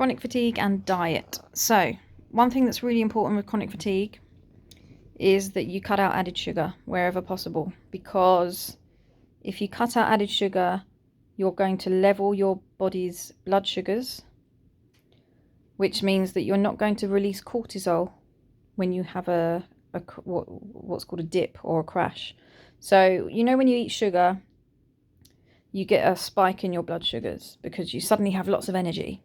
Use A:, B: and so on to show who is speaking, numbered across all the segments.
A: chronic fatigue and diet. So one thing that's really important with chronic fatigue is that you cut out added sugar wherever possible, because if you cut out added sugar, you're going to level your body's blood sugars, which means that you're not going to release cortisol when you have what's called a dip or a crash. So you know when you eat sugar, you get a spike in your blood sugars because you suddenly have lots of energy.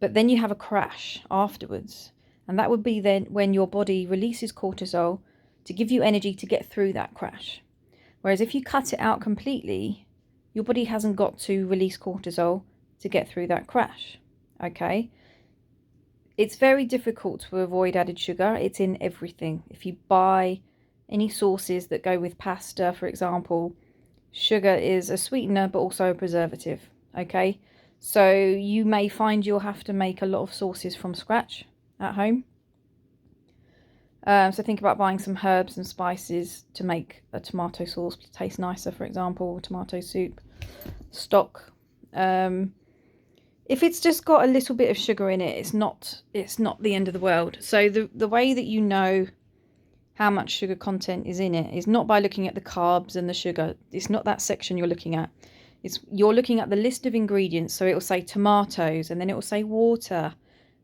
A: But then you have a crash afterwards. And that would be then when your body releases cortisol to give you energy to get through that crash. Whereas if you cut it out completely, your body hasn't got to release cortisol to get through that crash. Okay? It's very difficult to avoid added sugar. It's in everything. If you buy any sauces that go with pasta, for example, sugar is a sweetener but also a preservative. Okay? So you may find you'll have to make a lot of sauces from scratch at home. So think about buying some herbs and spices to make a tomato sauce to taste nicer, for example, or tomato soup, stock. If it's just got a little bit of sugar in it, it's not the end of the world. So the way that you know how much sugar content is in it is not by looking at the carbs and the sugar. It's not that section you're looking at. You're looking at the list of ingredients. So it will say tomatoes, and then it will say water,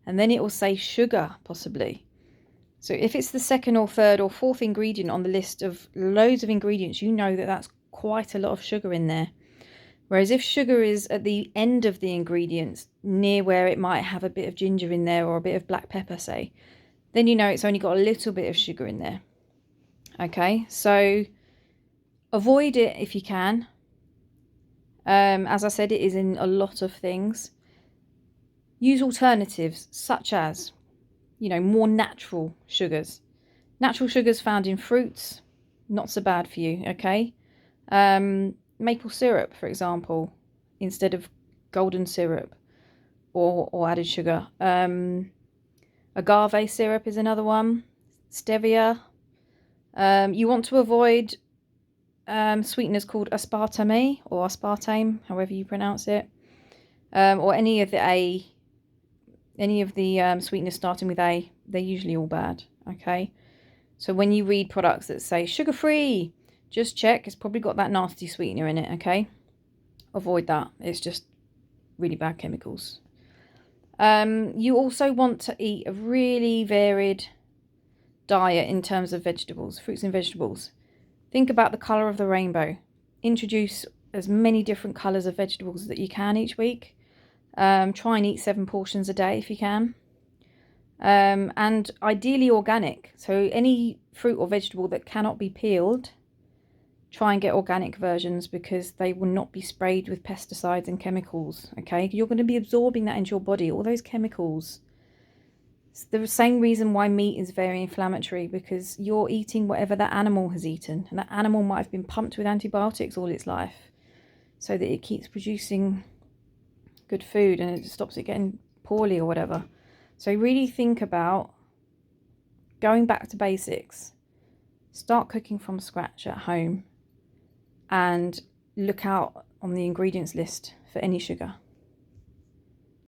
A: and then it will say sugar, possibly. So if it's the second or third or fourth ingredient on the list of loads of ingredients, you know that that's quite a lot of sugar in there. Whereas if sugar is at the end of the ingredients, near where it might have a bit of ginger in there or a bit of black pepper, say, then you know it's only got a little bit of sugar in there. Okay, so avoid it if you can. As I said, it is in a lot of things. Use alternatives such as, more natural sugars. Natural sugars found in fruits, not so bad for you, okay? Maple syrup, for example, instead of golden syrup or added sugar. Agave syrup is another one. Stevia. You want to avoid sweeteners called aspartame or aspartame, however you pronounce it, or any of the sweeteners starting with A. They're usually all bad. Okay, so when you read products that say sugar-free, just check. It's probably got that nasty sweetener in it. Okay, avoid that. It's just really bad chemicals. You also want to eat a really varied diet in terms of vegetables, fruits and vegetables. Think about the colour of the rainbow. Introduce as many different colours of vegetables that you can each week. Try and eat 7 portions a day if you can. And ideally organic. So any fruit or vegetable that cannot be peeled, try and get organic versions, because they will not be sprayed with pesticides and chemicals. Okay, you're going to be absorbing that into your body, all those chemicals. It's the same reason why meat is very inflammatory, because you're eating whatever that animal has eaten, and that animal might have been pumped with antibiotics all its life so that it keeps producing good food and it stops it getting poorly or whatever. So really think about going back to basics. Start cooking from scratch at home and look out on the ingredients list for any sugar.